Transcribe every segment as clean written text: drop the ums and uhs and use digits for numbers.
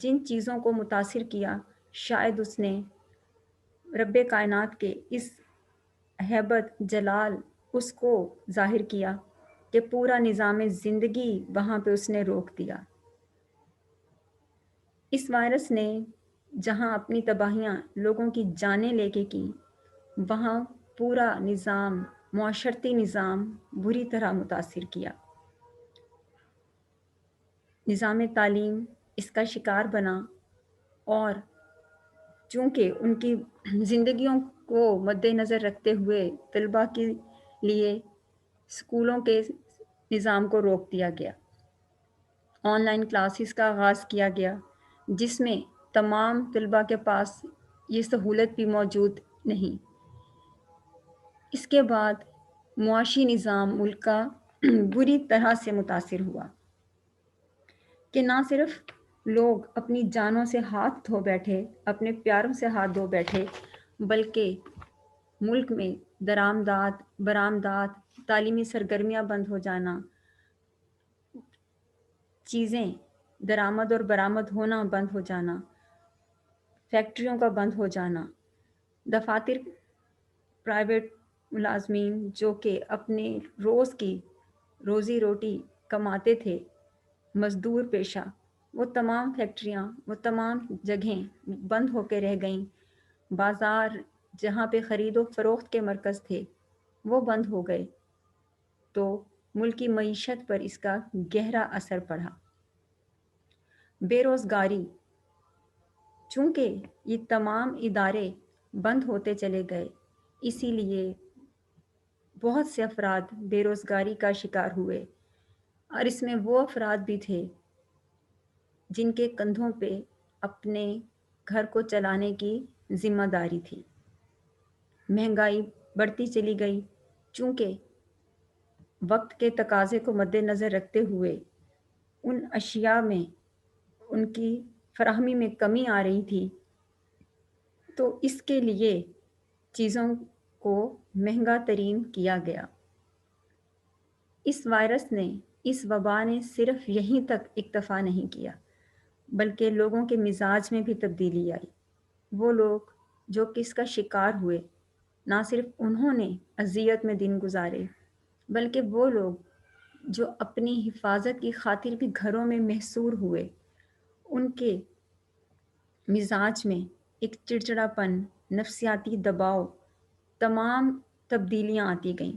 جن چیزوں کو متاثر کیا، شاید اس نے رب کائنات کے اس ہیبت جلال اس کو ظاہر کیا کہ پورا نظام زندگی وہاں پہ اس نے روک دیا۔ اس وائرس نے جہاں اپنی تباہیاں لوگوں کی جانیں لے کے کی، وہاں پورا نظام، معاشرتی نظام بری طرح متاثر کیا۔ نظام تعلیم اس کا شکار بنا، اور چونکہ ان کی زندگیوں کو مد نظر رکھتے ہوئے طلباء کے لیے اسکولوں کے نظام کو روک دیا گیا۔ آن لائن کلاسز کا آغاز کیا گیا، جس میں تمام طلباء کے پاس یہ سہولت بھی موجود نہیں۔ اس کے بعد معاشی نظام ملک کا بری طرح سے متاثر ہوا کہ نہ صرف لوگ اپنی جانوں سے ہاتھ دھو بیٹھے، اپنے پیاروں سے ہاتھ دھو بیٹھے، بلکہ ملک میں درآمدات، برآمدات، تعلیمی سرگرمیاں بند ہو جانا، چیزیں درآمد اور برآمد ہونا بند ہو جانا، فیکٹریوں کا بند ہو جانا، دفاتر، پرائیویٹ ملازمین جو کہ اپنے روز کی روزی روٹی کماتے تھے، مزدور پیشہ، وہ تمام فیکٹریاں، وہ تمام جگہیں بند ہو کے رہ گئیں۔ بازار جہاں پہ خرید و فروخت کے مرکز تھے وہ بند ہو گئے، تو ملک کی معیشت پر اس کا گہرا اثر پڑا۔ بے روزگاری، چونکہ یہ تمام ادارے بند ہوتے چلے گئے، اسی لیے بہت سے افراد بے روزگاری کا شکار ہوئے، اور اس میں وہ افراد بھی تھے جن کے کندھوں پہ اپنے گھر کو چلانے کی ذمہ داری تھی۔ مہنگائی بڑھتی چلی گئی، چونکہ وقت کے تقاضے کو مد نظر رکھتے ہوئے ان اشیاء میں ان کی فراہمی میں کمی آ رہی تھی، تو اس کے لیے چیزوں کو مہنگا ترین کیا گیا۔ اس وائرس نے، اس وبا نے صرف یہیں تک اکتفا نہیں کیا، بلکہ لوگوں کے مزاج میں بھی تبدیلی آئی۔ وہ لوگ جو کہ اس کا شکار ہوئے، نہ صرف انہوں نے اذیت میں دن گزارے، بلکہ وہ لوگ جو اپنی حفاظت کی خاطر بھی گھروں میں محصور ہوئے، ان کے مزاج میں ایک چڑچڑاپن، نفسیاتی دباؤ، تمام تبدیلیاں آتی گئیں،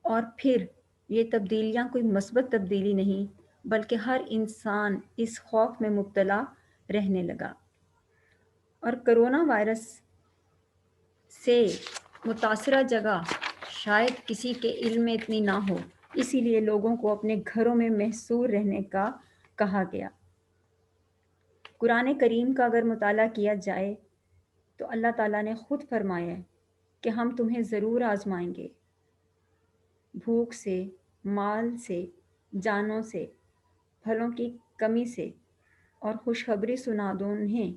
اور پھر یہ تبدیلیاں کوئی مثبت تبدیلی نہیں، بلکہ ہر انسان اس خوف میں مبتلا رہنے لگا۔ اور کرونا وائرس سے متاثرہ جگہ شاید کسی کے علم میں اتنی نہ ہو، اسی لیے لوگوں کو اپنے گھروں میں محصور رہنے کا کہا گیا۔ قرآن کریم کا اگر مطالعہ کیا جائے تو اللہ تعالیٰ نے خود فرمایا ہے کہ ہم تمہیں ضرور آزمائیں گے، بھوک سے، مال سے، جانوں سے، پھلوں کی کمی سے، اور خوشخبری سنا دو انہیں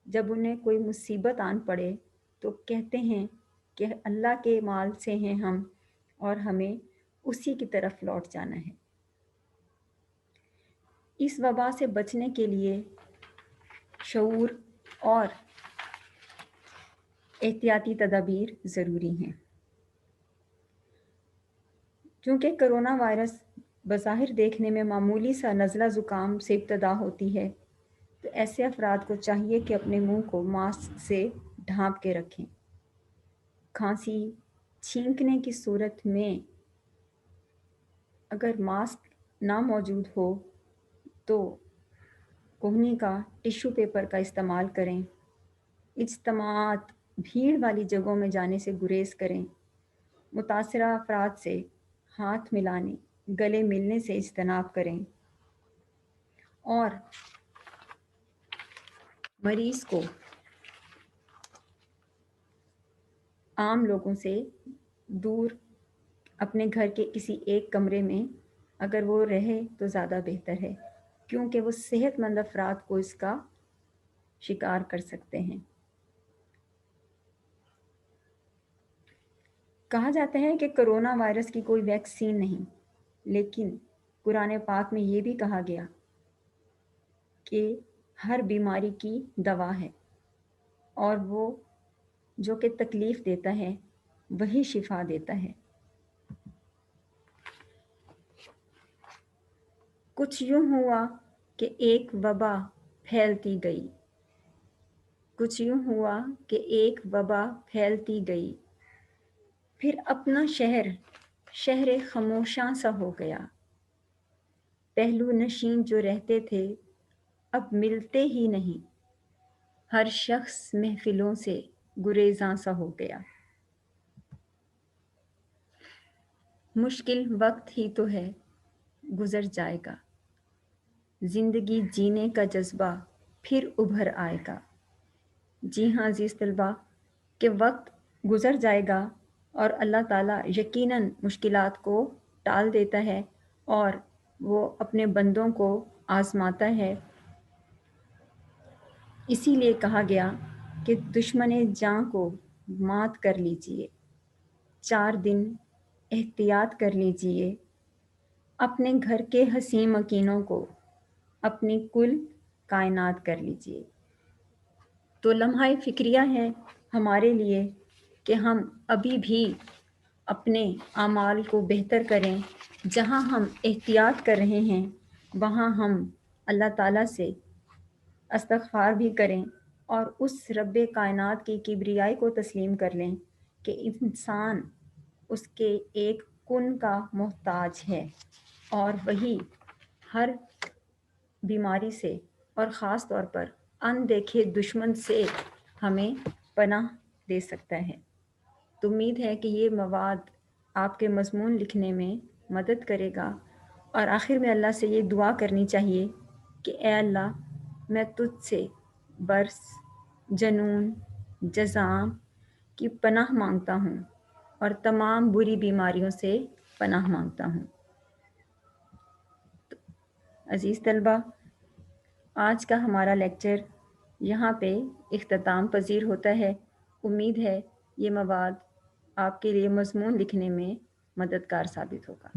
جب انہیں کوئی مصیبت آن پڑے تو کہتے ہیں کہ اللہ کے مال سے ہیں ہم، اور ہمیں اسی کی طرف لوٹ جانا ہے۔ اس وبا سے بچنے کے لیے شعور اور احتیاطی تدابیر ضروری ہیں۔ کیونکہ کرونا وائرس بظاہر دیکھنے میں معمولی سا نزلہ زکام سے ابتدا ہوتی ہے، تو ایسے افراد کو چاہیے کہ اپنے منہ کو ماسک سے ڈھانپ کے رکھیں۔ کھانسی، چھینکنے کی صورت میں اگر ماسک نہ موجود ہو تو کوہنی کا ٹشو پیپر کا استعمال کریں۔ اجتماعات، بھیڑ والی جگہوں میں جانے سے گریز کریں۔ متاثرہ افراد سے ہاتھ ملانے، گلے ملنے سے اجتناب کریں، اور مریض کو عام لوگوں سے دور اپنے گھر کے کسی ایک کمرے میں اگر وہ رہے تو زیادہ بہتر ہے، کیونکہ وہ صحت مند افراد کو اس کا شکار کر سکتے ہیں۔ کہا جاتا ہے کہ کرونا وائرس کی کوئی ویکسین نہیں، لیکن قرآن پاک میں یہ بھی کہا گیا کہ ہر بیماری کی دوا ہے، اور وہ جو کہ تکلیف دیتا ہے وہی شفا دیتا ہے۔ کچھ یوں ہوا کہ ایک وبا پھیلتی گئی، کچھ یوں ہوا کہ ایک وبا پھیلتی گئی، پھر اپنا شہر خاموشاں سا ہو گیا۔ پہلو نشین جو رہتے تھے اب ملتے ہی نہیں، ہر شخص محفلوں سے گریزاں سا ہو گیا۔ مشکل وقت ہی تو ہے، گزر جائے گا، زندگی جینے کا جذبہ پھر ابھر آئے گا۔ جی ہاں عزیز طلباء، کہ وقت گزر جائے گا اور اللہ تعالیٰ یقیناً مشکلات کو ٹال دیتا ہے اور وہ اپنے بندوں کو آزماتا ہے۔ اسی لیے کہا گیا کہ دشمن جاں کو مات کر لیجئے، 4 دن احتیاط کر لیجئے، اپنے گھر کے حسین مکینوں کو اپنی کل کائنات کر لیجئے۔ تو لمحہ فکریہ ہے ہمارے لیے کہ ہم ابھی بھی اپنے اعمال کو بہتر کریں، جہاں ہم احتیاط کر رہے ہیں وہاں ہم اللہ تعالیٰ سے استغفار بھی کریں اور اس رب کائنات کی کبریائی کو تسلیم کر لیں کہ انسان اس کے ایک کن کا محتاج ہے، اور وہی ہر بیماری سے اور خاص طور پر اندیکھے دشمن سے ہمیں پناہ دے سکتا ہے۔ تو امید ہے کہ یہ مواد آپ کے مضمون لکھنے میں مدد کرے گا، اور آخر میں اللہ سے یہ دعا کرنی چاہیے کہ اے اللہ، میں تجھ سے برس، جنون، جذام کی پناہ مانگتا ہوں اور تمام بری بیماریوں سے پناہ مانگتا ہوں۔ عزیز طلبہ، آج کا ہمارا لیکچر یہاں پہ اختتام پذیر ہوتا ہے۔ امید ہے یہ مواد آپ کے لیے مضمون لکھنے میں مددگار ثابت ہوگا۔